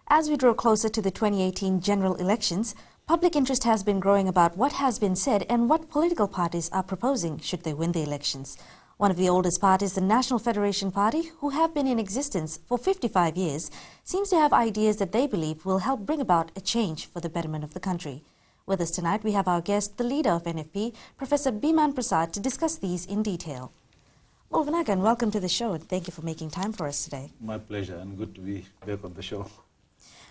As we draw closer to the 2018 general elections, public interest has been growing about what has been said and what political parties are proposing should they win the elections. One of the oldest parties, the National Federation Party, who have been in existence for 55 years, seems to have ideas that they believe will help bring about a change for the betterment of the country. With us tonight, we have our guest, the leader of NFP, Professor Biman Prasad, to discuss these in detail. Well, Vinagan, welcome to the show, and thank you for making time for us today. My pleasure, and good to be back on the show.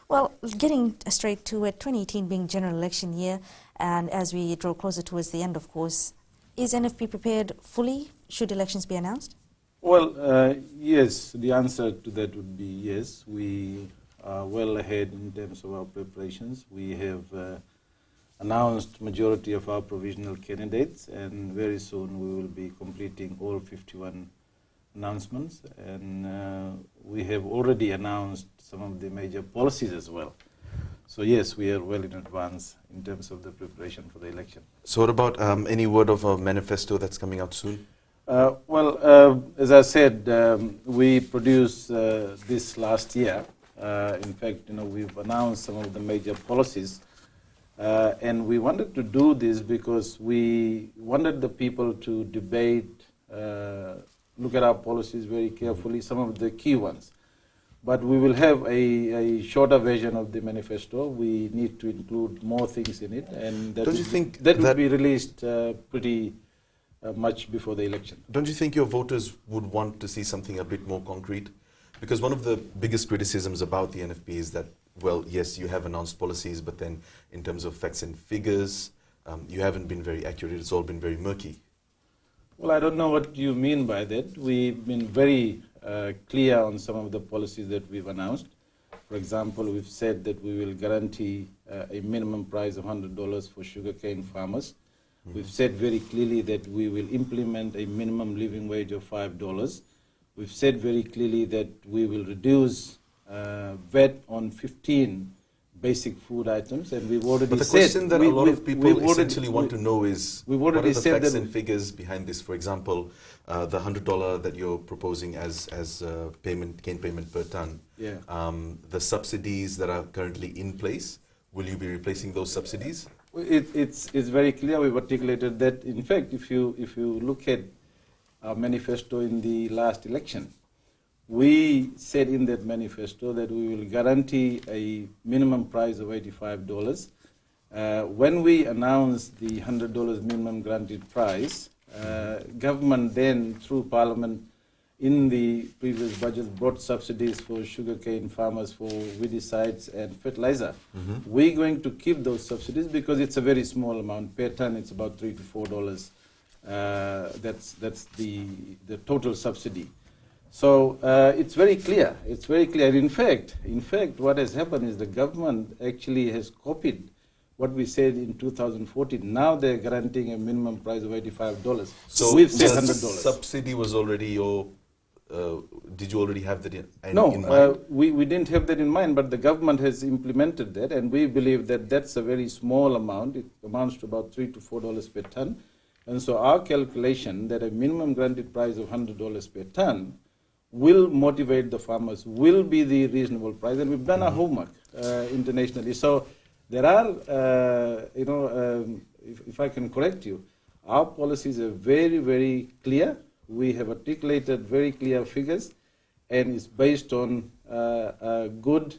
Well, getting straight to it, 2018 being general election year, and as we draw closer towards the end, of course, is NFP prepared fully should elections be announced? Well, yes, the answer to that would be yes. We are well ahead in terms of our preparations. We have announced majority of our provisional candidates, and very soon we will be completing all 51 announcements, and we have already announced some of the major policies as well. So yes, we are well in advance in terms of the preparation for the election. So what about any word of a manifesto that's coming out soon? As I said, we produced this last year. In fact, we've announced some of the major policies, and we wanted to do this because we wanted the people to debate, look at our policies very carefully, some of the key ones. But we will have a shorter version of the manifesto. We need to include more things in it, and that will be released pretty much before the election. Don't you think your voters would want to see something a bit more concrete? Because one of the biggest criticisms about the NFP is that, well, yes, you have announced policies, but then in terms of facts and figures, you haven't been very accurate. It's all been very murky. Well, I don't know what you mean by that. We've been very clear on some of the policies that we've announced. For example, we've said that we will guarantee a minimum price of $100 for sugarcane farmers. We've said very clearly that we will implement a minimum living wage of $5. We've said very clearly that we will reduce VAT on 15 basic food items, and we've already said... But the question that a lot of people essentially want to know is, what are the facts and figures behind this? For example, the $100 that you're proposing as cane payment per ton, the subsidies that are currently in place, will you be replacing those subsidies? It's very clear. We've articulated that. In fact, if you look at our manifesto in the last election, we said in that manifesto that we will guarantee a minimum price of $85. When we announced the $100 minimum guaranteed price, government then, through Parliament, in the previous budget, brought subsidies for sugarcane farmers for weedicides and fertilizer. We're going to keep those subsidies because it's a very small amount. Per ton, it's about $3 to $4. That's the total subsidy. So it's very clear. It's very clear. In fact, what has happened is the government actually has copied what we said in 2014. Now they're guaranteeing a minimum price of $85. So we've said $100. Subsidy was already your... did you already have that in mind? No, we didn't have that in mind, but the government has implemented that, and we believe that that's a very small amount. It amounts to about $3 to $4 per ton. And so our calculation that a minimum guaranteed price of $100 per ton will motivate the farmers, will be the reasonable price, and we've done our homework internationally. So there are, if I can correct you, our policies are very, very clear. We have articulated very clear figures, and it's based on good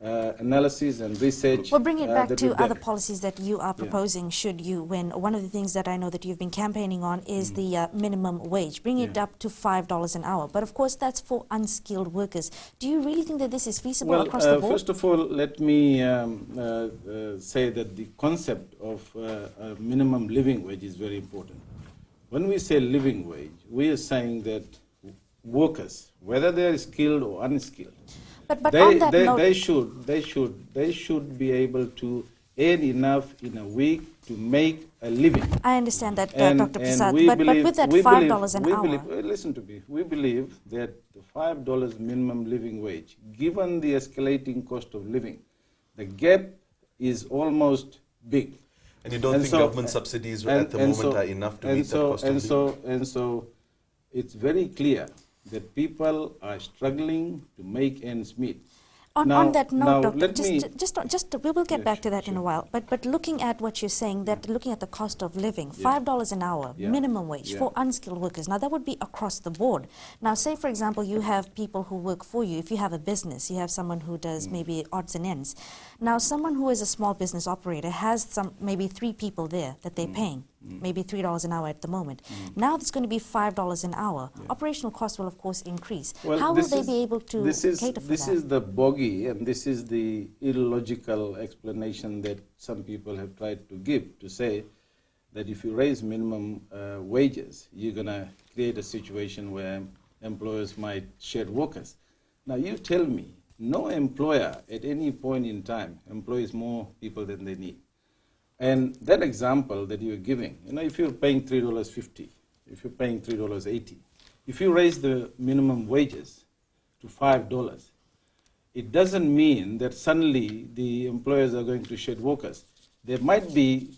analysis and research. Well, bring it back to other policies that you are proposing should you win. One of the things that I know that you've been campaigning on is the minimum wage, bring it up to $5 an hour. But of course, that's for unskilled workers. Do you really think that this is feasible across the board? First of all, let me say that the concept of a minimum living wage is very important. When we say living wage, we are saying that workers, whether they are skilled or unskilled, they should be able to earn enough in a week to make a living. I understand that, Dr. Prasad, but with that $5 an hour... Listen to me. We believe that the $5 minimum living wage, given the escalating cost of living, the gap is almost big. And you don't think government subsidies at the moment are enough to meet that cost of living? And so it's very clear that people are struggling to make ends meet. On that note, Doctor, we will get back to that in a while. But looking at what you're saying, that looking at the cost of living, $5 an hour, minimum wage for unskilled workers. Now that would be across the board. Now, say for example, you have people who work for you. If you have a business, you have someone who does maybe odds and ends. Now, someone who is a small business operator has maybe 3 people there that they're paying. Maybe $3 an hour at the moment. Now it's going to be $5 an hour. Operational costs will, of course, increase. Well, how will they be able to cater for that? This is the bogey, and this is the illogical explanation that some people have tried to give, to say that if you raise minimum wages, you're going to create a situation where employers might shed workers. Now, you tell me, no employer at any point in time employs more people than they need. And that example that you're giving, if you're paying $3.50, if you're paying $3.80, if you raise the minimum wages to $5, it doesn't mean that suddenly the employers are going to shed workers. There might be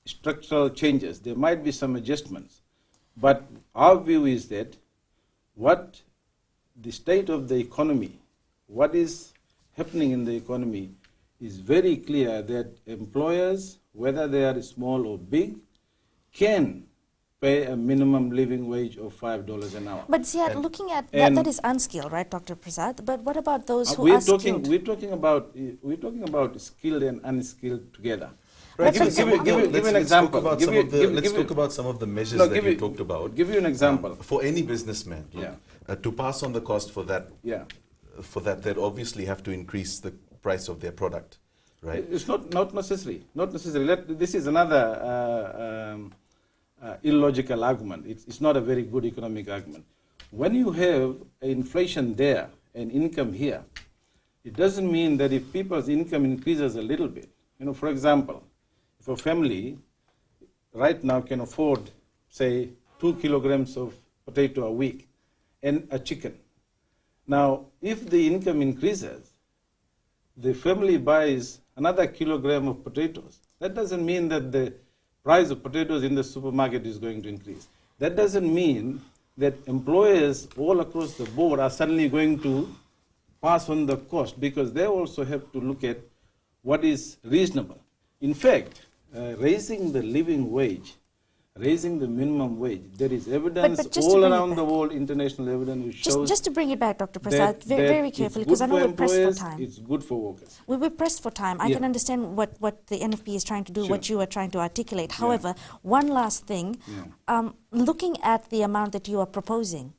structural changes, there might be some adjustments, but our view is that what the state of the economy, what is happening in the economy, is very clear that employers, whether they are small or big, can pay a minimum living wage of $5 an hour. But see, looking at that is unskilled, right, Dr. Prasad? But what about those who are skilled? We're talking about skilled and unskilled together. Right. Give an example. Let's talk about some of the measures that you talked about. Give you an example. For any businessman, to pass on the cost for that, they'd obviously have to increase the price of their product, right? It's not necessary. Not necessary. This is another illogical argument. It's not a very good economic argument. When you have inflation there and income here, it doesn't mean that if people's income increases a little bit, for example, if a family right now can afford, say, 2 kilograms of potato a week and a chicken. Now, if the income increases, the family buys another kilogram of potatoes. That doesn't mean that the price of potatoes in the supermarket is going to increase. That doesn't mean that employers all across the board are suddenly going to pass on the cost, because they also have to look at what is reasonable. In fact, raising the living wage, raising the minimum wage, there is evidence all around the world, international evidence, which shows... Just to bring it back, Dr. Prasad, very carefully, because I know we're pressed for time. It's good for workers. We're pressed for time. I can understand what the NFP is trying to do, what you are trying to articulate. However, one last thing, looking at the amount that you are proposing,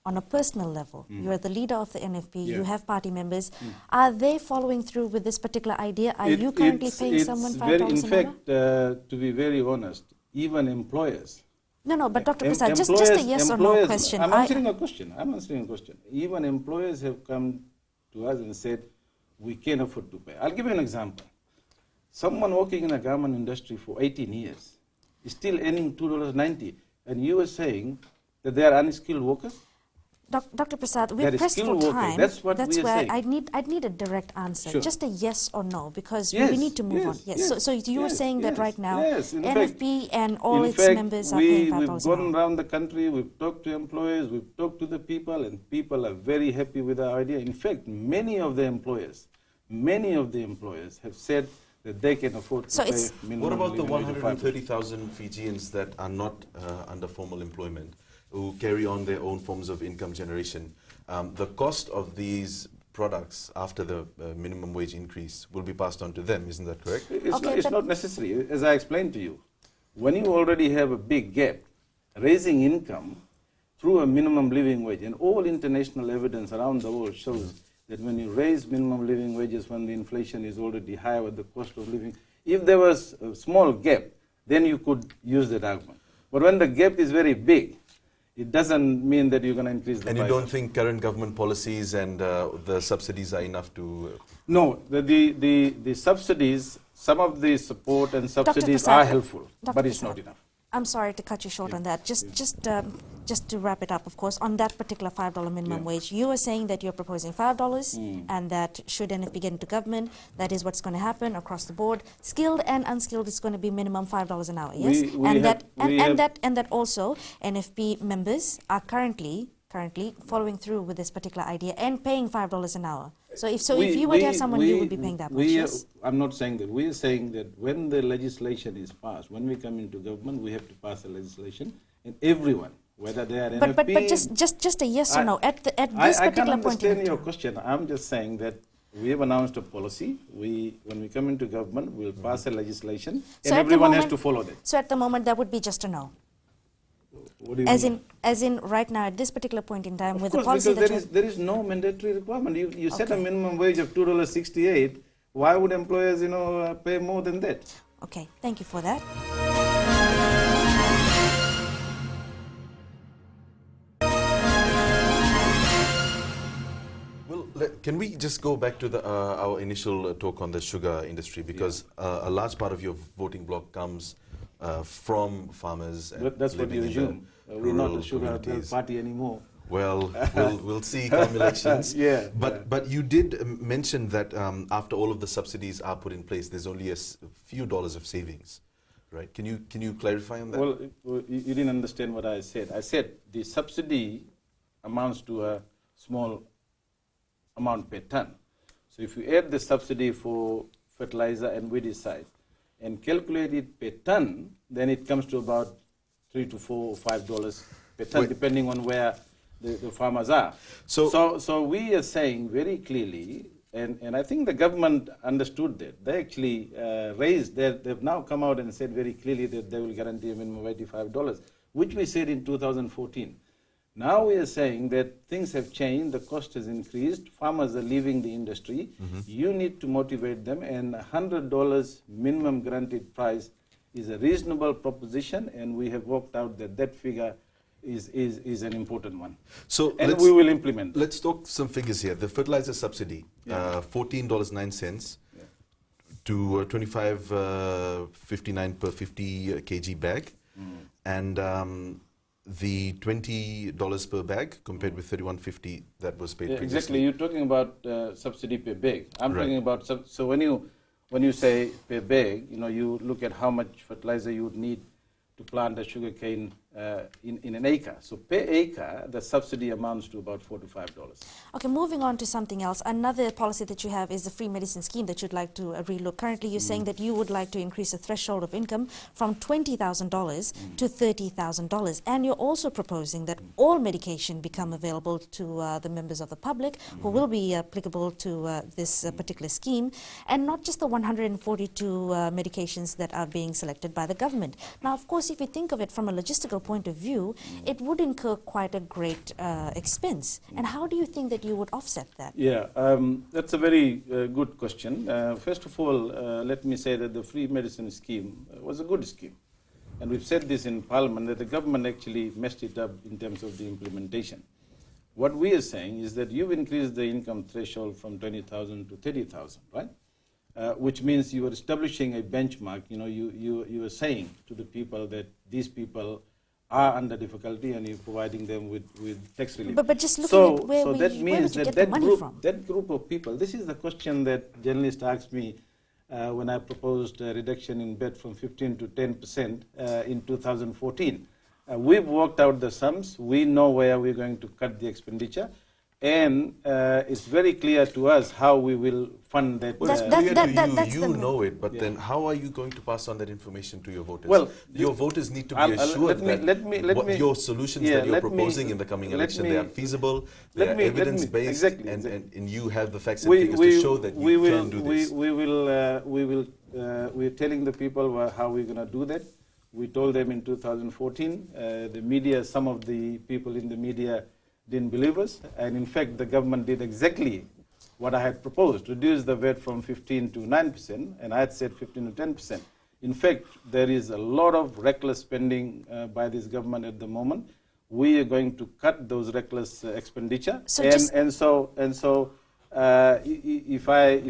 on a personal level, you're the leader of the NFP, you have party members, are they following through with this particular idea? Are you currently paying someone $5 an hour? In fact, to be very honest, even employers. No, but Dr. Prasad, just a yes or no question. I'm answering a question. Even employers have come to us and said, we can't afford to pay. I'll give you an example. Someone working in a garment industry for 18 years is still earning $2.90, and you are saying that they are unskilled workers? Dr. Prasad, we're pressed for time. That's where I'd need a direct answer, just a yes or no, because we need to move on. Yes. So you were saying that right now, NFP and all its members are paying $5 an hour. We've gone around the country, we've talked to employers, we've talked to the people, and people are very happy with our idea. In fact, many of the employers have said that they can afford to pay minimum. What about the 130,000 Fijians that are not under formal employment, who carry on their own forms of income generation? The cost of these products after the minimum wage increase will be passed on to them, isn't that correct? It's not necessary. As I explained to you, when you already have a big gap, raising income through a minimum living wage, and all international evidence around the world shows that when you raise minimum living wages when the inflation is already high with the cost of living, if there was a small gap, then you could use that argument. But when the gap is very big, it doesn't mean that you're going to increase the price. And you don't think current government policies and the subsidies are enough to... No, the subsidies, some of the support and subsidies are helpful, but it's not enough. I'm sorry to cut you short on that. Just to wrap it up, of course, on that particular $5 minimum wage, you are saying that you're proposing $5 and that should NFP get into government, that is what's going to happen across the board. Skilled and unskilled is going to be minimum $5 an hour, yes? And that also NFP members are currently following through with this particular idea and paying $5 an hour. So if you were to have someone, you would be paying that much, yes? I'm not saying that. We are saying that when the legislation is passed, when we come into government, we have to pass the legislation, and everyone, whether they are NFP... But just a yes or no, at this particular point in time. I can understand your question. I'm just saying that we have announced a policy. When we come into government, we'll pass a legislation, and everyone has to follow that. So at the moment, that would be just a no? What do you mean? As in right now, at this particular point in time, of with course, the policy because there is no mandatory requirement. You set a minimum wage of $2.68. Why would employers, pay more than that? Okay, thank you for that. Well, can we just go back to our initial talk on the sugar industry, because a large part of your voting bloc comes from farmers. But that's what you assume. We're not a sugar party anymore. Well, we'll see come elections. Yeah. But you did mention that after all of the subsidies are put in place, there's only a few dollars of savings, right? Can you clarify on that? Well, you didn't understand what I said. I said the subsidy amounts to a small amount per ton. So if you add the subsidy for fertilizer and weedicide and calculate it per ton, then it comes to about $3 to $4 or $5 per ton, depending on where the farmers are. So we are saying very clearly, and I think the government understood that. They actually they've now come out and said very clearly that they will guarantee a minimum of $85, which we said in 2014. Now we are saying that things have changed, the cost has increased, farmers are leaving the industry. You need to motivate them, and $100 minimum guaranteed price is a reasonable proposition, and we have worked out that figure is an important one. So we will implement. Let's talk some figures here. The fertilizer subsidy, $14.09 to $25.59 per 50 kg bag, and the $20 per bag compared with $31.50 that was paid previously. Exactly. You're talking about subsidy per bag. I'm talking about so when you say per bag, you look at how much fertilizer you would need to plant a sugarcane in an acre. So per acre, the subsidy amounts to about $4 to $5. Okay, moving on to something else. Another policy that you have is the free medicine scheme that you'd like to relook. Currently, you're saying that you would like to increase the threshold of income from $20,000 to $30,000. And you're also proposing that all medication become available to the members of the public who will be applicable to this particular scheme, and not just the 142 medications that are being selected by the government. Now, of course, if you think of it from a logistical point of view, it would incur quite a great expense. And how do you think that you would offset that? Yeah, that's a very good question. First of all, let me say that the free medicine scheme was a good scheme. And we've said this in Parliament, that the government actually messed it up in terms of the implementation. What we are saying is that you've increased the income threshold from 20,000 to 30,000, right? Which means you are establishing a benchmark. You are saying to the people that these people are under difficulty, and you're providing them with tax relief. But just looking at where that means where would you get the money from? That group of people, this is the question that journalists asked me when I proposed a reduction in VAT from 15 to 10% in 2014. We've worked out the sums. We know where we're going to cut the expenditure. And it's very clear to us how we will fund that. You know it, but then how are you going to pass on that information to your voters? Well, your voters need to be assured that your solutions that you're proposing in the coming election, they are feasible, they are evidence-based, and you have the facts and figures to show that you can do this. We're telling the people how we're going to do that. We told them in 2014. The media, some of the people in the media didn't believe us, and in fact the government did exactly what I had proposed, reduce the VAT from 15 to 9%, and I had said 15 to 10%. In fact, there is a lot of reckless spending by this government at the moment. We are going to cut those reckless expenditure, if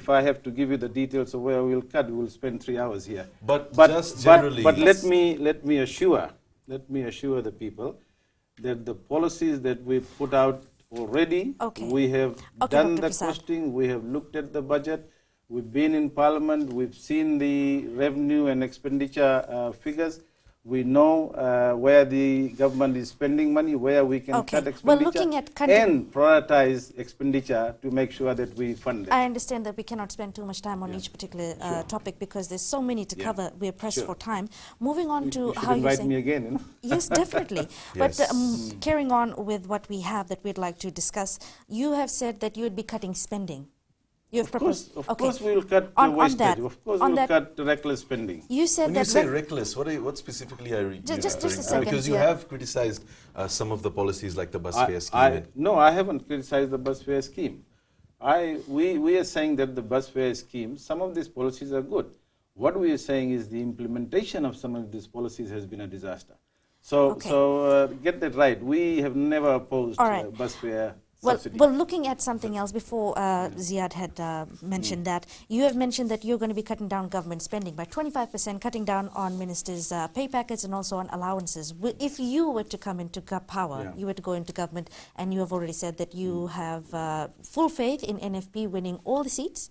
I have to give you the details of where we'll cut, we'll spend 3 hours here. But just generally, but let me assure the people that the policies that we put out already, we have done the costing, we have looked at the budget, we've been in Parliament, we've seen the revenue and expenditure figures. We know where the government is spending money, where we can cut expenditure, well, looking at and prioritize expenditure to make sure that we fund it. I understand that we cannot spend too much time on each particular topic because there's so many to cover. We're pressed for time. Moving on to how you invite me again. You know? Yes, definitely. But carrying on with what we have that we'd like to discuss, you have said that you would be cutting spending. Of course we will cut wastage. Of course we will cut reckless spending. You said when that you say reckless, what specifically are you just a second, because you have criticized some of the policies like the bus fare scheme. No, I haven't criticized the bus fare scheme. We are saying that the bus fare scheme, some of these policies are good. What we are saying is the implementation of some of these policies has been a disaster. So get that right. We have never opposed bus fare. Well, looking at something else before Ziad had mentioned that, you have mentioned that you're going to be cutting down government spending by 25%, cutting down on ministers' pay packets and also on allowances. If you were to come into power, you were to go into government, and you have already said that you have full faith in NFP winning all the seats.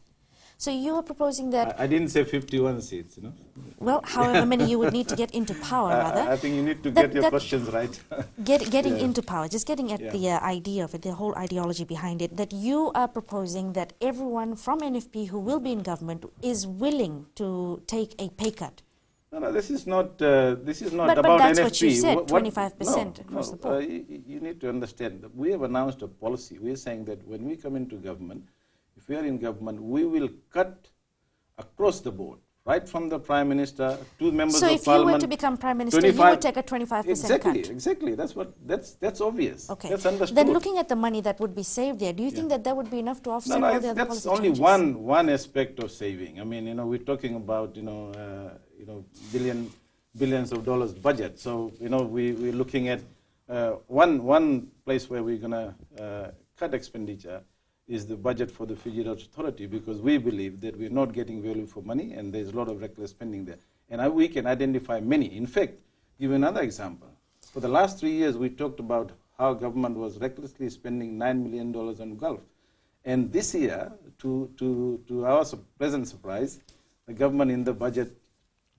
So you are proposing that... I didn't say 51 seats, you know. Well, however many you would need to get into power, rather. I think you need to get your questions right. Getting into power, just getting at the idea of it, the whole ideology behind it, that you are proposing that everyone from NFP who will be in government is willing to take a pay cut. No, this is not about NFP. But that's what you said, 25% across the board. You need to understand that we have announced a policy. We are saying that when we come into government, if we are in government, we will cut across the board, right from the Prime Minister to members of Parliament. So if you were to become Prime Minister, you would take a 25% cut? Exactly. That's obvious. Okay. That's understood. Then looking at the money that would be saved there, do you think that would be enough to offset all the other policy changes? That's only one aspect of saving. I mean, we're talking about, billions of dollars budget. So, we're looking at one place where we're going to cut expenditure is the budget for the Fiji Roads Authority, because we believe that we're not getting value for money and there's a lot of reckless spending there. And we can identify many. In fact, give another example. For the last 3 years, we talked about how government was recklessly spending $9 million on Gulf. And this year, to our pleasant surprise, the government in the budget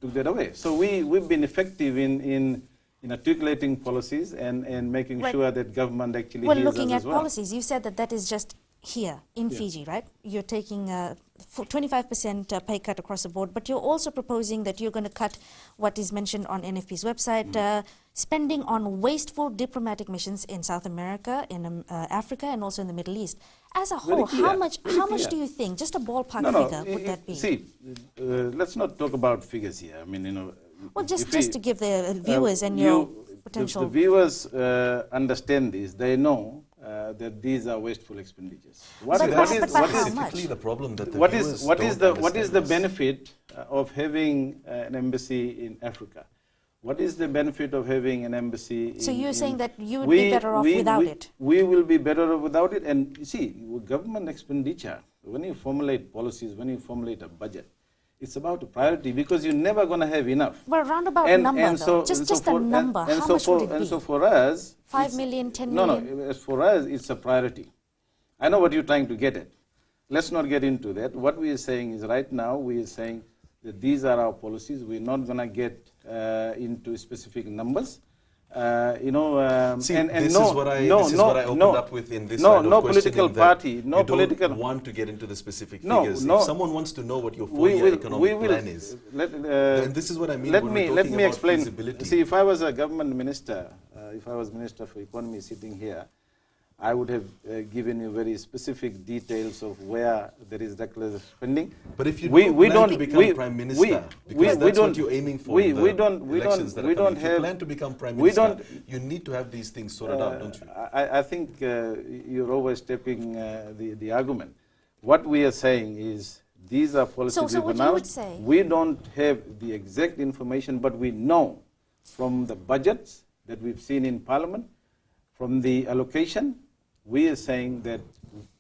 took that away. So we've been effective in articulating policies and making sure that government actually hears us as well. Looking at policies, you said that is just here in Fiji, right? You're taking a 25% pay cut across the board, but you're also proposing that you're going to cut what is mentioned on NFP's website, spending on wasteful diplomatic missions in South America, in Africa, and also in the Middle East. As a whole, how much do you think, just a ballpark figure, would that be? See, let's not talk about figures here. I mean, well, just to give the viewers and your potential... The viewers understand this. They know that these are wasteful expenditures. What is the benefit of having an embassy in Africa? What is the benefit of having an embassy? So you're saying that you would be better off without it? We will be better off without it. And you see, government expenditure, when you formulate policies, when you formulate a budget, it's about a priority, because you're never going to have enough. Well, roundabout number, though. Just a number. How much would it be? And so for us... 5 million, 10 million? No, for us, it's a priority. I know what you're trying to get at. Let's not get into that. What we are saying is right now, we are saying that these are our policies. We're not going to get into specific numbers. This is what I opened up with in this line of no political party, no you political. Don't want to get into the specific figures. If someone wants to know what your 4-year economic plan is, then this is what I mean. Let me explain. See, if I was a government minister, if I was Minister for Economy sitting here, I would have given you very specific details of where there is reckless spending. But if you plan to become Prime Minister, because that's what you're aiming for in the elections that are coming. If you plan to become Prime Minister, you need to have these things sorted out, don't you? I think you're overstepping the argument. What we are saying is these are policies we've announced. We don't have the exact information, but we know from the budgets that we've seen in Parliament, from the allocation, we are saying that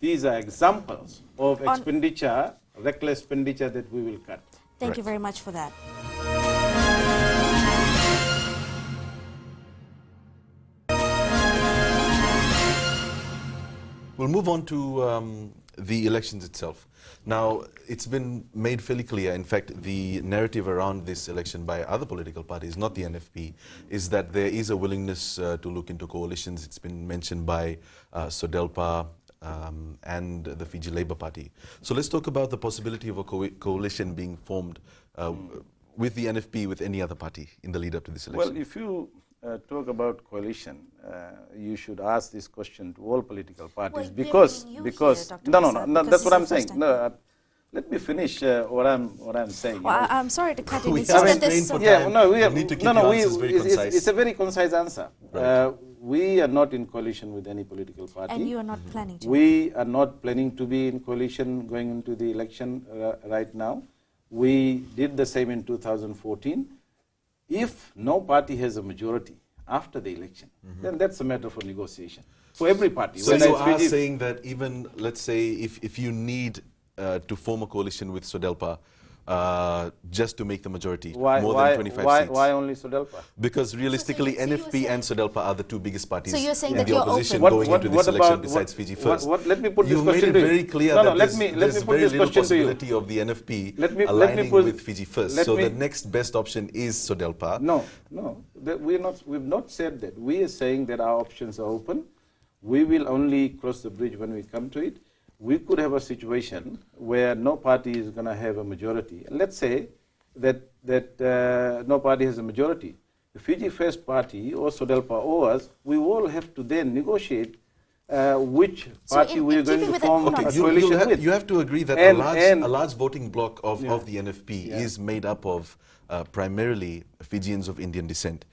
these are examples of expenditure, reckless expenditure that we will cut. Thank you very much for that. We'll move on to the elections itself. Now, it's been made fairly clear, in fact, the narrative around this election by other political parties, not the NFP, is that there is a willingness to look into coalitions. It's been mentioned by SODELPA and the Fiji Labour Party. So let's talk about the possibility of a coalition being formed with the NFP, with any other party in the lead up to this election. Well, if you talk about coalition, you should ask this question to all political parties, because that's what I'm saying. No, let me finish what I'm saying. Well, I'm sorry to cut in. It's a very concise answer. Right. We are not in coalition with any political party. And you are not planning to. We are not planning to be in coalition going into the election right now. We did the same in 2014. If no party has a majority after the election, then that's a matter for negotiation for every party. So you are saying that even, let's say, if you need to form a coalition with SODELPA just to make the majority, more than 25 seats. Why only SODELPA? Because realistically, NFP and SODELPA are the two biggest parties So you're saying in that the you're opposition open. going into this election besides Fiji First. Let me put this You made question it to you. very clear that there's very little possibility of the NFP aligning with Fiji First. So the next best option is SODELPA. No, we've not said that. We are saying that our options are open. We will only cross the bridge when we come to it. We could have a situation where no party is going to have a majority. And let's say that no party has a majority. The Fiji First Party or SODELPA or us, we all have to then negotiate which party we are going to form a coalition with. You have to agree that a large voting bloc of the NFP is made up of primarily Fijians of Indian descent.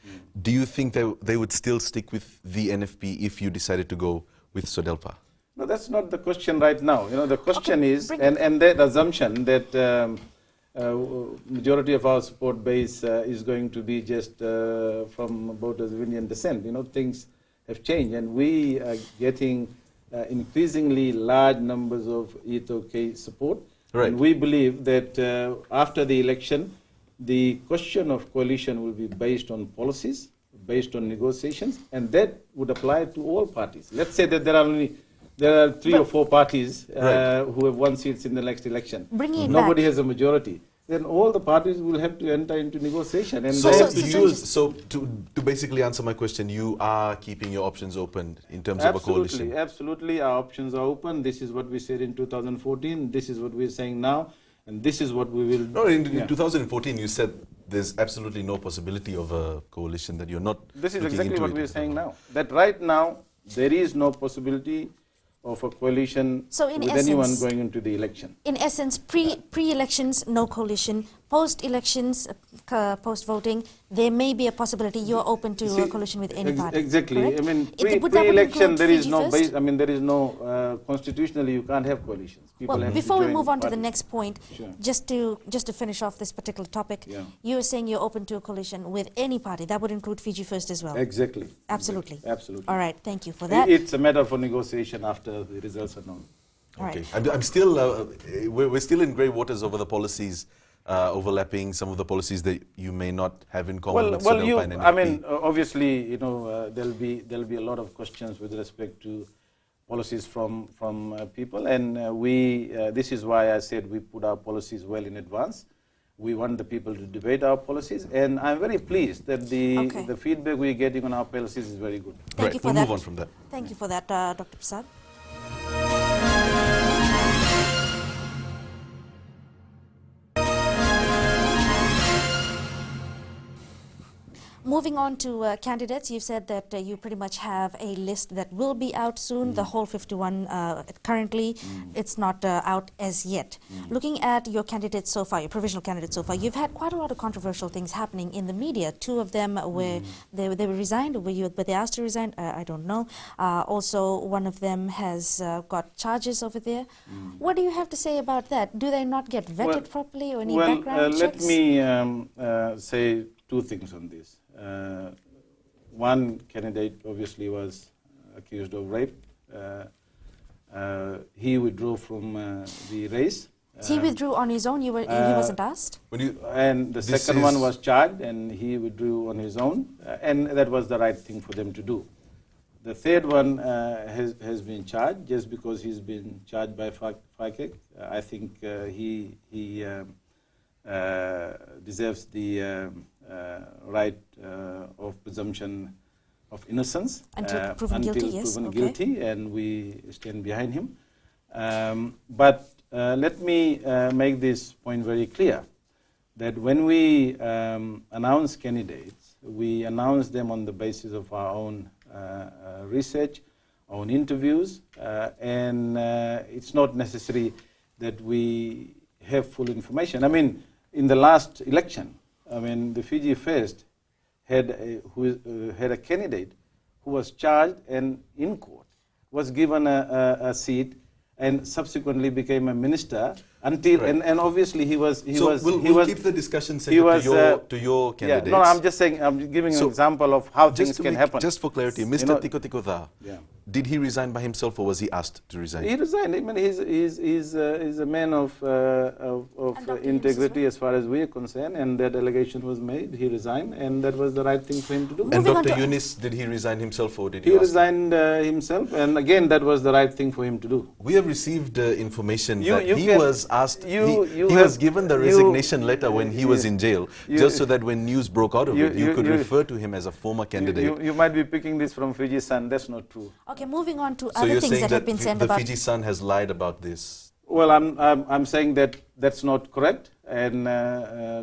Do you think they would still stick with the NFP if you decided to go with SODELPA? No, that's not the question right now. The question is, and that assumption that majority of our support base is going to be just from voters of Indian descent. Things have changed, and we are getting increasingly large numbers of E2K support. Right. And we believe that after the election, the question of coalition will be based on policies, based on negotiations, and that would apply to all parties. Let's say that there are 3 or 4 parties who have won seats in the next election. Nobody has a majority. Then all the parties will have to enter into negotiation. And so to basically answer my question, you are keeping your options open in terms of a coalition? Absolutely, our options are open. This is what we said in 2014. This is what we're saying now. And this is what we will... No, in 2014 you said there's absolutely no possibility of a coalition, that you're not... This is exactly what we're saying now. That right now there is no possibility of a coalition with anyone going into the election. In essence, pre-elections, no coalition. Post-elections, post-voting, there may be a possibility you're open to a coalition with any party. Exactly. Correct? I mean, pre-election, there is no base. I mean, there is no constitutionally you can't have coalitions. Before we move on to the next point, just to finish off this particular topic, you're saying you're open to a coalition with any party. That would include Fiji First as well. Exactly. Absolutely. Absolutely. All right. Thank you for that. It's a matter for negotiation after the results are known. Okay. I'm still. We're still in grey waters over the policies. Overlapping some of the policies that you may not have in common with SODELPA and NFP. I mean, obviously, there'll be a lot of questions with respect to policies from people, and this is why I said we put our policies well in advance. We want the people to debate our policies, and I'm very pleased that the feedback we're getting on our policies is very good. Thank you for we'll that. Move on from that. Thank you for that, Dr. Prasad. Moving on to candidates, you said that you pretty much have a list that will be out soon, the whole 51 currently. It's not out as yet. Looking at your candidates so far, your provisional candidates so far, you've had quite a lot of controversial things happening in the media. 2 of them where they were resigned, but they asked to resign, I don't know. Also, one of them has got charges over there. What do you have to say about that? Do they not get vetted properly, or any background checks? Let me say 2 things on this. One candidate obviously was accused of rape. He withdrew from the race. He withdrew on his own? He wasn't asked? And the second one was charged, and he withdrew on his own, and that was the right thing for them to do. The third one has been charged just because he's been charged by FACEC. I think he deserves the right of presumption of innocence until proven guilty, yes. Proven guilty, and we stand behind him. But let me make this point very clear, that when we announce candidates, we announce them on the basis of our own research, own interviews, and it's not necessary that we have full information. I mean, in the last election, I mean, the Fiji First had a candidate who was charged and in court was given a seat and subsequently became a minister until and obviously he was we'll keep the discussion centered to your candidates. Yeah, no, I'm just saying, I'm giving an example of how things can happen. Just for clarity, Mr. Tiko Tiko Tha, did he resign by himself or was he asked to resign? He resigned. I mean, he's a man of integrity as far as we are concerned, and that allegation was made. He resigned, and that was the right thing for him to do. And Dr. Yunus, did he resign himself or did he resigned himself, and again, that was the right thing for him to do. We have received information that he was asked, he was given the resignation letter when he was in jail, just so that when news broke out of it, you could refer to him as a former candidate. You might be picking this from Fiji Sun. That's not true. Okay, moving on to other things that have been said about... the Fiji Sun has lied about this. Well, I'm saying that that's not correct, and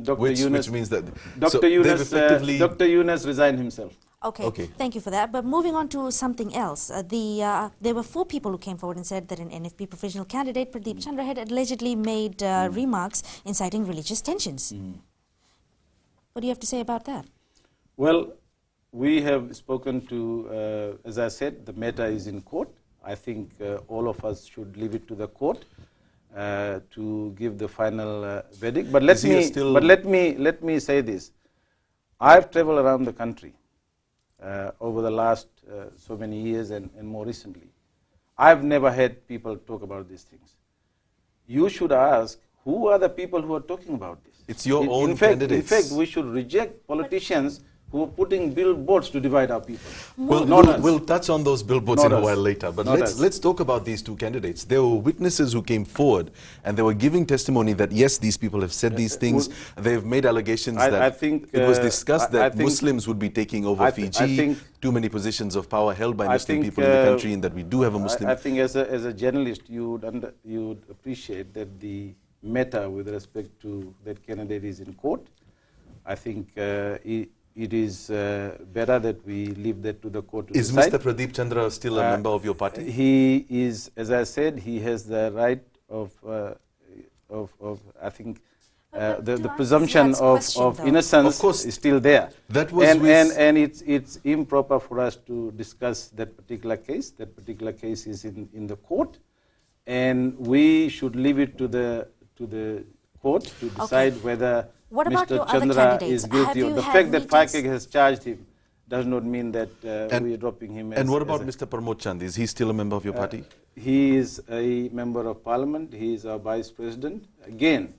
Dr. Yunus... Which means that... Dr. Yunus resigned himself. Okay, thank you for that. But moving on to something else, there were 4 people who came forward and said that an NFP professional candidate, Pradeep Chandra, had allegedly made remarks inciting religious tensions. What do you have to say about that? Well, we have spoken to, as I said, the matter is in court. I think all of us should leave it to the court to give the final verdict. But let me say this: I've traveled around the country over the last so many years and more recently. I've never had people talk about these things. You should ask, who are the people who are talking about this? It's your own candidates. In fact, we should reject politicians who are putting billboards to divide our people. We'll touch on those billboards in a while later. But let's talk about these 2 candidates. There were witnesses who came forward and they were giving testimony that, yes, these people have said these things. They've made allegations that it was discussed that Muslims would be taking over Fiji, too many positions of power held by Muslim people in the country, and that we do have a Muslim... I think as a journalist, you would appreciate that the matter with respect to that candidate is in court. I think it is better that we leave that to the court to decide. Is Mr. Pradeep Chandra still a member of your party? He is, as I said, he has the right of I think, the presumption of innocence is still there. That was and it's improper for us to discuss that particular case. That particular case is in the court, and we should leave it to the court to decide whether Mr. Chandra is guilty. The fact that FACEC has charged him does not mean that we are dropping him. And what about Mr. Pramod Chand? Is he still a member of your party? He is a member of parliament. He is our vice president. Again,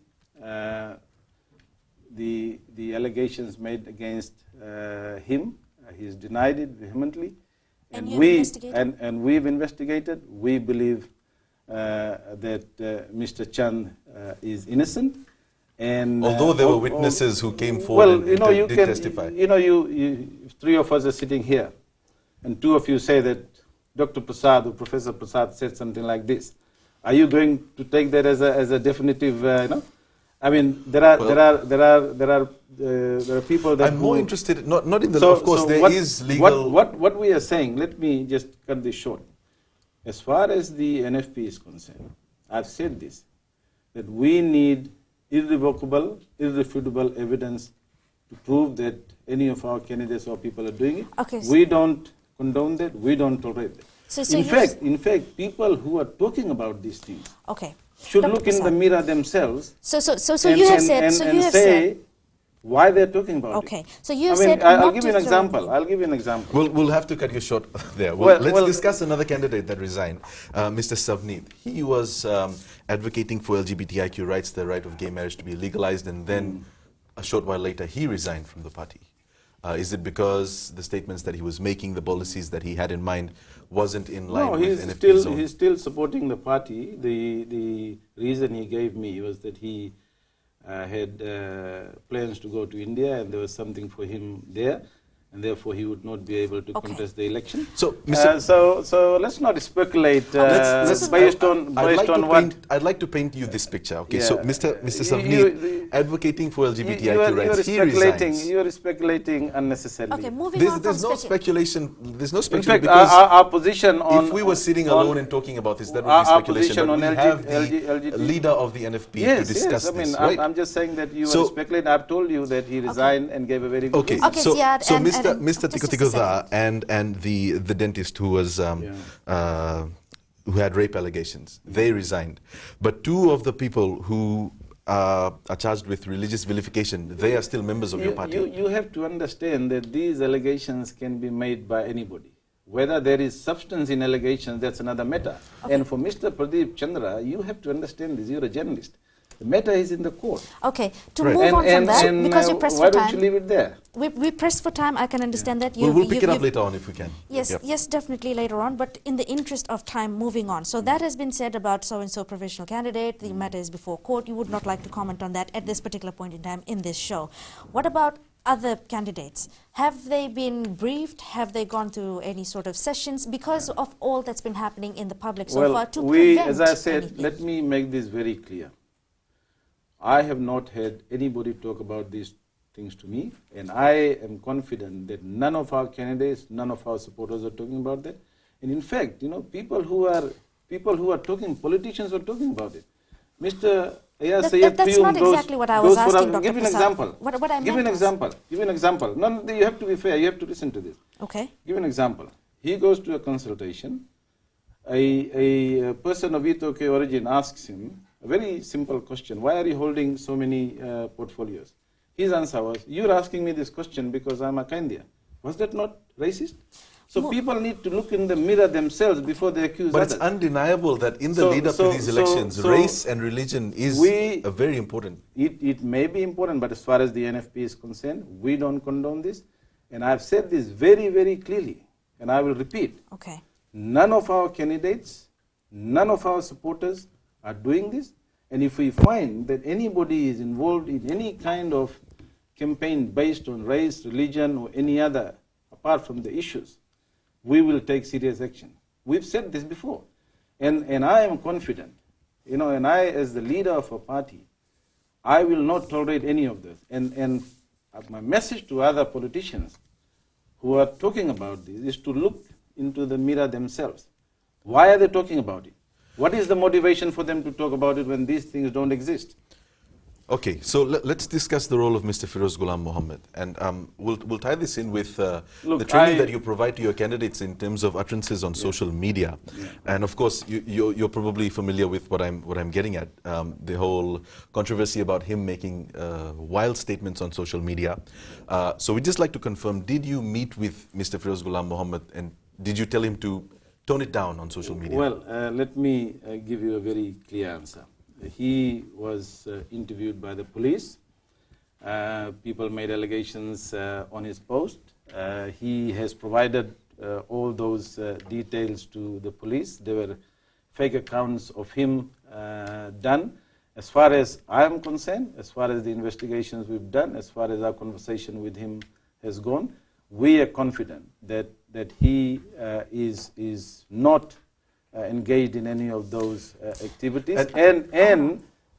the allegations made against him, he's denied it vehemently. And we've investigated. We believe that Mr. Chand is innocent. And although there were witnesses who came forward and did testify. You 3 of us are sitting here, and 2 of you say that Dr. Prasad or Professor Prasad said something like this. Are you going to take that as a definitive? I mean, there are people that. I'm more interested, not in the law. Of course, there is legal. What we are saying. Let me just cut this short. As far as the NFP is concerned, I've said this, that we need irrevocable, irrefutable evidence to prove that any of our candidates or people are doing it. We don't condone that. We don't tolerate that. In fact, people who are talking about these things should look in the mirror themselves. So you have said why they're talking about it. So you have said. I'll give you an example. We'll have to cut you short there. Let's discuss another candidate that resigned, Mr. Savneet. He was advocating for LGBTIQ rights, the right of gay marriage to be legalized, and then a short while later he resigned from the party. Is it because the statements that he was making, the policies that he had in mind, wasn't in line with NFP's own? He's still supporting the party. The reason he gave me was that he had plans to go to India, and there was something for him there, and therefore he would not be able to contest the election. So, so let's not speculate based on what. I'd like to paint you this picture. Okay, so Mr. Savneet, advocating for LGBTIQ rights, he resigns. You are speculating unnecessarily. Okay, moving on. There's no speculation. There's no speculation. In fact, because our position on. If we were sitting alone and talking about this, that would be speculation. But we have the leader of the NFP to discuss this. Right? I'm just saying that you are speculating. I've told you that he resigned and gave a very good reason. So Mr. Tikotikoza and the dentist who was who had rape allegations, they resigned. But two of the people who are charged with religious vilification, they are still members of your party. You have to understand that these allegations can be made by anybody. Whether there is substance in allegations, that's another matter. Okay. And for Mr. Pradeep Chandra, you have to understand this. You're a journalist. The matter is in the court. Okay, to move on from that, because you pressed for time. Why don't you leave it there? We pressed for time, I can understand that. We'll pick it up later on if we can. Yes, yes, definitely later on, but in the interest of time, moving on. So that has been said about so-and-so provisional candidate, the matter is before court. You would not like to comment on that at this particular point in time in this show. What about other candidates? Have they been briefed? Have they gone through any sort of sessions because of all that's been happening in the public so far to prevent as I said, anything? Let me make this very clear. I have not had anybody talk about these things to me, and I am confident that none of our candidates, none of our supporters are talking about that. And in fact, people who are talking, politicians are talking about it. Mr. That's not exactly what I was asking, Dr. Give you an example. What I give you an example. Give you an example. No, you have to be fair. You have to listen to this. Okay. Give you an example. He goes to a consultation. A person of Ethiopian origin asks him a very simple question. Why are you holding so many portfolios? His answer was, you're asking me this question because I'm a Kandia. Was that not racist? So people need to look in the mirror themselves before they accuse others. But it's undeniable that in the lead up to these elections, race and religion is a very important. It may be important, but as far as the NFP is concerned, we don't condone this. And I've said this very, very clearly, and I will repeat. Okay. None of our candidates, none of our supporters are doing this. And if we find that anybody is involved in any kind of campaign based on race, religion, or any other, apart from the issues, we will take serious action. We've said this before. And I am confident, and I, as the leader of a party, I will not tolerate any of this. And my message to other politicians who are talking about this is to look into the mirror themselves. Why are they talking about it? What is the motivation for them to talk about it when these things don't exist? Okay, so let's discuss the role of Mr. Firoz Ghulam Mohammed, and we'll tie this in with the training that you provide to your candidates in terms of utterances on social media, and of course you're probably familiar with what I'm getting at, the whole controversy about him making wild statements on social media. So we'd just like to confirm: did you meet with Mr. Firoz Ghulam Mohammed, and did you tell him to tone it down on social media? Well, let me give you a very clear answer. He was interviewed by the police. People made allegations on his post. He has provided all those details to the police. There were fake accounts of him done. As far as I am concerned, as far as the investigations we've done, as far as our conversation with him has gone, we are confident that he is not engaged in any of those activities,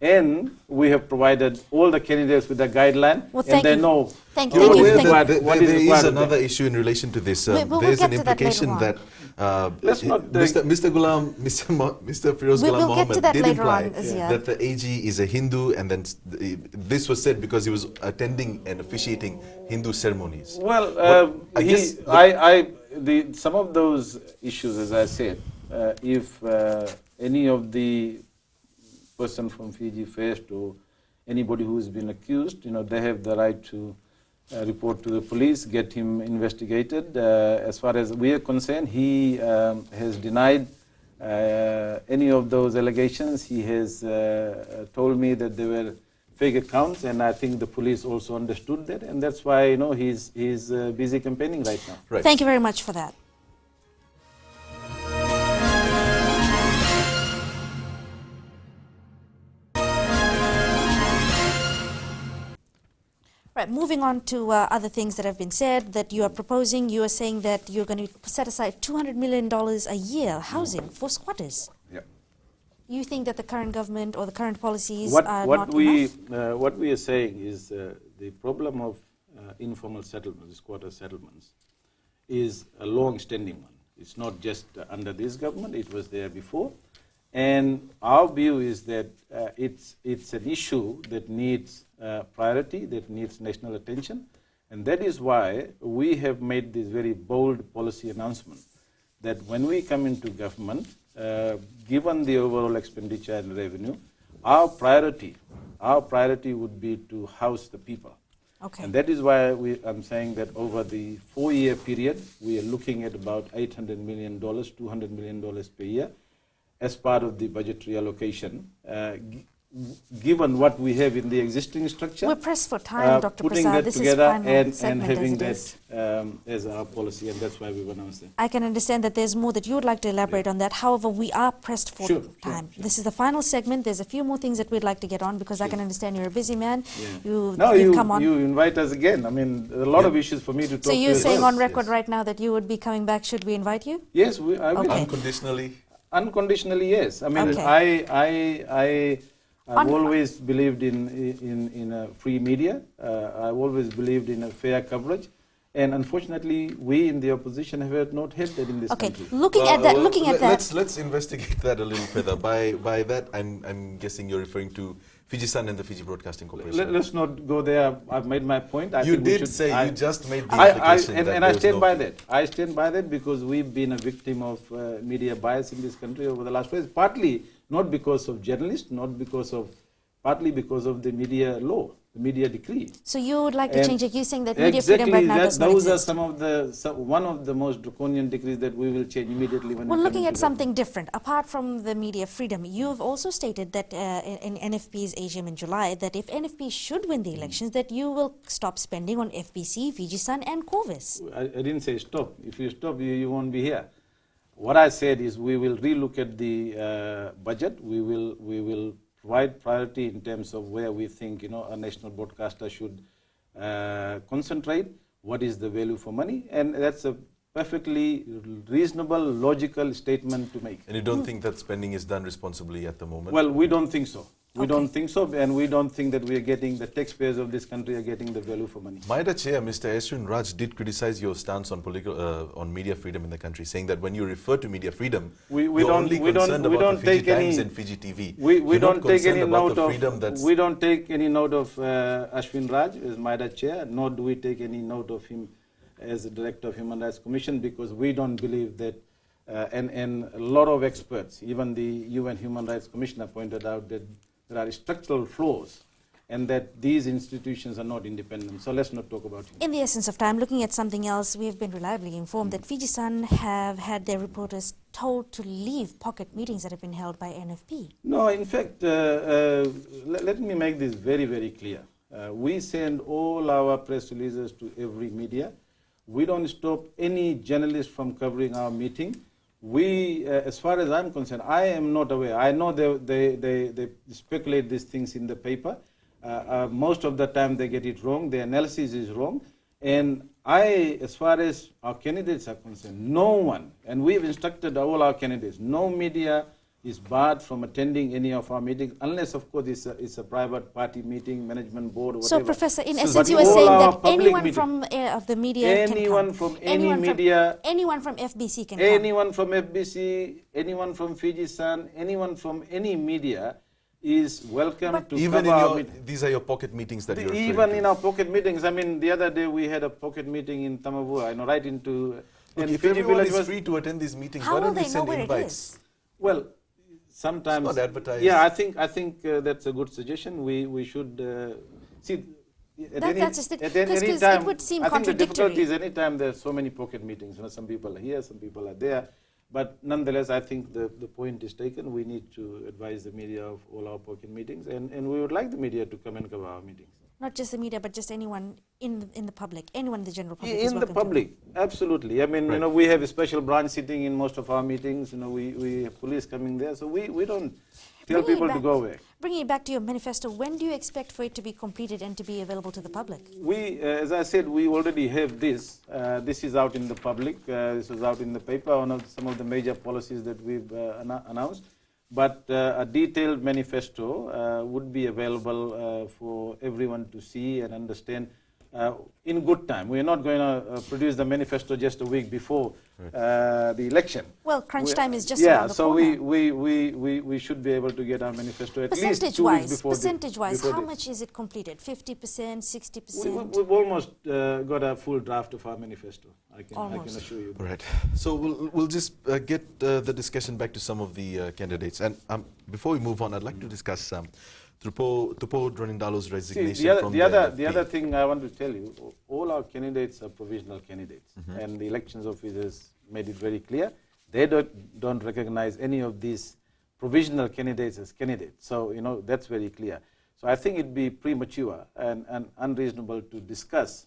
and we have provided all the candidates with a guideline, and they know what is required. There is another issue in relation to this. There's an implication that Mr. Firoz Ghulam Mohammed did imply that the AG is a Hindu, and then this was said because he was attending and officiating Hindu ceremonies. Well, some of those issues, as I said, if any of the person from Fiji faced or anybody who has been accused, they have the right to report to the police, get him investigated. As far as we are concerned, he has denied any of those allegations. He has told me that there were fake accounts, and I think the police also understood that, and that's why he's busy campaigning right now. Right. Thank you very much for that. Right, moving on to other things that have been said that you are proposing. You are saying that you're going to set aside $200 million a year housing for squatters. Yeah. You think that the current government or the current policies are not enough? What we are saying is the problem of informal settlements, squatter settlements, is a long-standing one. It's not just under this government, it was there before. And our view is that it's an issue that needs priority, that needs national attention. And that is why we have made this very bold policy announcement that when we come into government, given the overall expenditure and revenue, our priority would be to house the people. Okay. And that is why I'm saying that over the 4-year period, we are looking at about $800 million, $200 million per year as part of the budgetary allocation. Given what we have in the existing structure, we're pressed for time, Dr. putting Prasad. that This together is and having that as our policy, and that's why we've announced it. I can understand that there's more that you would like to elaborate on that. However, we are pressed for time. Sure. This is the final segment. There's a few more things that we'd like to get on because I can understand you're a busy man. Yeah. You come on. You invite us again. I mean, a lot of issues for me to talk to. So you're saying on record right now that you would be coming back should we invite you? Yes, I will. Okay. Unconditionally? Unconditionally, yes. I mean, I've always believed in a free media. I've always believed in a fair coverage. And unfortunately, we in the opposition have not had that in this country. Looking at that. Let's investigate that a little further. By that, I'm guessing you're referring to Fiji Sun and the Fiji Broadcasting Corporation. Let's not go there. I've made my point. You just made the implication. And I stand by that. I stand by that because we've been a victim of media bias in this country over the last 5 years, partly not because of journalists, partly because of the media law, the media decree. So you would like to change it? You're saying that media freedom right now does not exist. Those are one of the most draconian decrees that we will change immediately. Well, looking at something different, apart from the media freedom, you've also stated that in NFP's AGM in July, that if NFP should win the elections, that you will stop spending on FBC, Fiji Sun and Corvus. I didn't say stop. If you stop, you won't be here. What I said is we will relook at the budget. We will provide priority in terms of where we think a national broadcaster should concentrate. What is the value for money? And that's a perfectly reasonable, logical statement to make. And you don't think that spending is done responsibly at the moment? Well, we don't think so. We don't think so, and we don't think that we are getting, the taxpayers of this country are getting the value for money. Maida Chair, Mr. Ashwin Raj did criticize your stance on on media freedom in the country, saying that when you refer to media freedom, you're only concerned about the Fiji Times and Fiji TV. We don't take any note of Ashwin Raj as Maida Chair, nor do we take any note of him as the Director of Human Rights Commission, because we don't believe that, and a lot of experts, even the UN Human Rights Commissioner pointed out that there are structural flaws and that these institutions are not independent. So let's not talk about it. In the essence of time, looking at something else, we've been reliably informed that Fiji Sun have had their reporters told to leave pocket meetings that have been held by NFP. No, in fact, let me make this very, very clear. We send all our press releases to every media. We don't stop any journalist from covering our meeting. We, as far as I'm concerned, I am not aware. I know they speculate these things in the paper. Most of the time they get it wrong. The analysis is wrong. And as far as our candidates are concerned, no one, and we've instructed all our candidates, no media is barred from attending any of our meetings, unless, of course, it's a private party meeting, management board, or whatever. So, Professor, in essence, you are saying that anyone from of the media anyone can come. From any media, anyone from FBC can come. Anyone from FBC, anyone from Fiji Sun, anyone from any media is welcome to even cover our these are your pocket meetings that you're even in our pocket meetings. I mean, the other day we had a pocket meeting in Tamavua, right into... Look, if everyone is free to attend these meetings, why don't we send invites? Well, sometimes, it's not advertised. Yeah, I think that's a good suggestion. We should see. At any time, it would seem I think the contradictory. difficulty is any time there's so many pocket meetings. Some people are here, some people are there. But nonetheless, I think the point is taken. We need to advise the media of all our POCAN meetings, and we would like the media to come and cover our meetings. Not just the media, but just anyone in the public, anyone in the general public. In the public, absolutely. I mean, you know, we have a special branch sitting in most of our meetings. You know, we have police coming there, so we don't tell people to go away. Bringing it back to your manifesto, when do you expect for it to be completed and to be available to the public? We, as I said, we already have this. This is out in the public. This was out in the paper, one of some of the major policies that we've announced. But a detailed manifesto would be available for everyone to see and understand in good time. We're not going to produce the manifesto just a week before the election. Well, crunch time is just around the corner. Yeah, so we should be able to get our manifesto at least 2 weeks before. Percentage-wise, how much is it completed? 50%, 60%? We've almost got a full draft of our manifesto. I can assure you. Right. So we'll just get the discussion back to some of the candidates. And before we move on, I'd like to discuss Tupo Dronindalo's resignation from the other thing I want to tell you, all our candidates are provisional candidates, and the elections officers made it very clear they don't recognize any of these provisional candidates as candidates. So, you know, that's very clear. So I think it'd be premature and unreasonable to discuss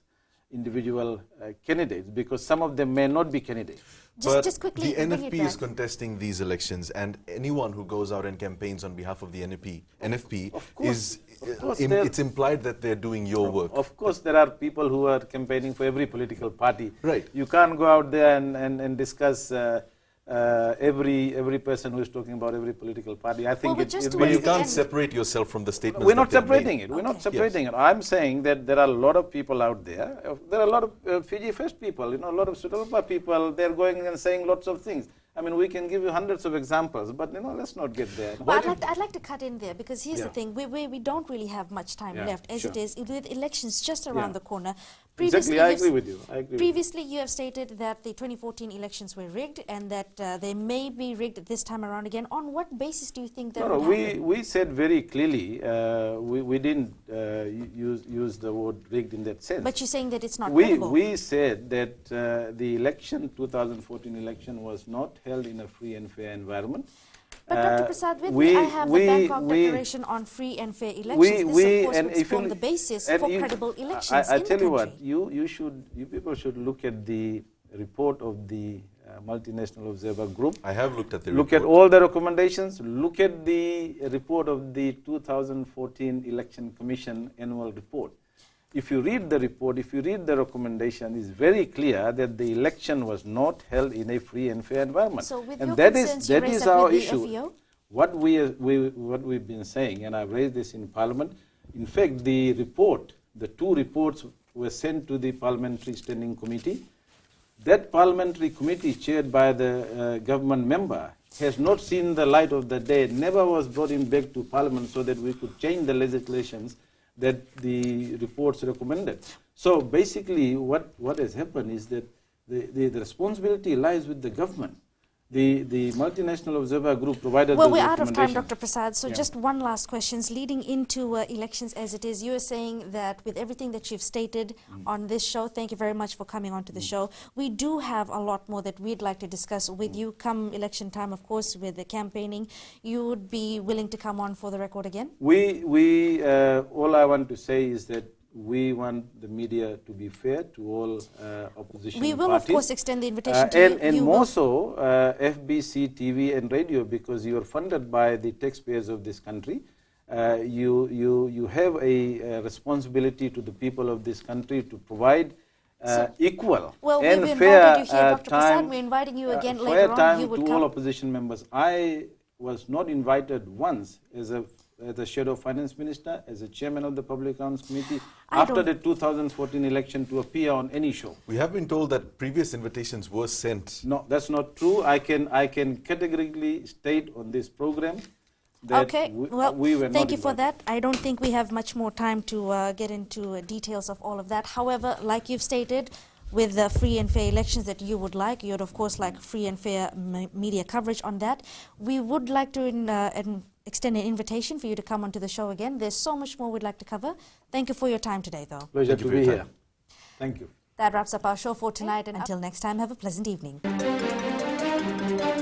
individual candidates, because some of them may not be candidates. Just quickly, the NFP is contesting these elections, and anyone who goes out and campaigns on behalf of the NFP it's implied that they're doing your work. Of course, there are people who are campaigning for every political party. Right. You can't go out there and discuss every person who is talking about every political party. I think but you can't separate yourself from the statements. We're not separating it. We're not separating it. I'm saying that there are a lot of people out there. There are a lot of Fiji First people, you know, a lot of Sudalpa people. They're going and saying lots of things. I mean, we can give you hundreds of examples, but, you know, let's not get there. Well, I'd like to cut in there, because here's the thing. We don't really have much time left, as it is, with elections just around the corner. Exactly, I agree with you. Previously, you have stated that the 2014 elections were rigged, and that they may be rigged this time around again. On what basis do you think that would happen? We said very clearly, we didn't use the word rigged in that sense. But you're saying that it's not credible. We said that the election, 2014 election, was not held in a free and fair environment. But Dr. Prasad, with me, I have the Bangkok Declaration on Free and Fair Elections. This, of course, would form the basis for credible elections I in tell the you country. what, you people should look at the report of the Multinational Observer Group. I have looked at the report. Look at all the recommendations. Look at the report of the 2014 Election Commission Annual Report. If you read the report, if you read the recommendation, it's very clear that the election was not held in a free and fair environment. So with and your that concerns, is our issue. FEO? What we've been saying, and I've raised this in Parliament, in fact, the report, the two reports were sent to the Parliamentary Standing Committee. That Parliamentary Committee, chaired by the government member, has not seen the light of the day, never was brought in back to Parliament so that we could change the legislations that the reports recommended. So basically what has happened is that the responsibility lies with the government. The Multinational Observer Group provided Well, we're out of time, Dr. Prasad, so just one last question. Leading into elections as it is, you're saying that with everything that you've stated on this show, thank you very much for coming onto the show. We do have a lot more that we'd like to discuss with you come election time, of course, with the campaigning. You would be willing to come on for the record again? All I want to say is that we want the media to be fair to all opposition parties. We will, of course, extend the invitation to you. And more so, FBC, TV and radio, because you are funded by the taxpayers of this country. You have a responsibility to the people of this country to provide equal and fair time. We're inviting you again later on. You would to all opposition members. I was not invited once as a shadow finance minister, as a chairman of the Public Accounts Committee, after the 2014 election to appear on any show. We have been told that previous invitations were sent. No, that's not true. I can categorically state on this program that we were not thank you for invited. that. I don't think we have much more time to get into details of all of that. However, like you've stated, with the free and fair elections that you would like, you'd of course like free and fair media coverage on that. We would like to extend an invitation for you to come onto the show again. There's so much more we'd like to cover. Thank you for your time today, though. Pleasure to be here. Thank you. That wraps up our show for tonight, and until next time, have a pleasant evening. you.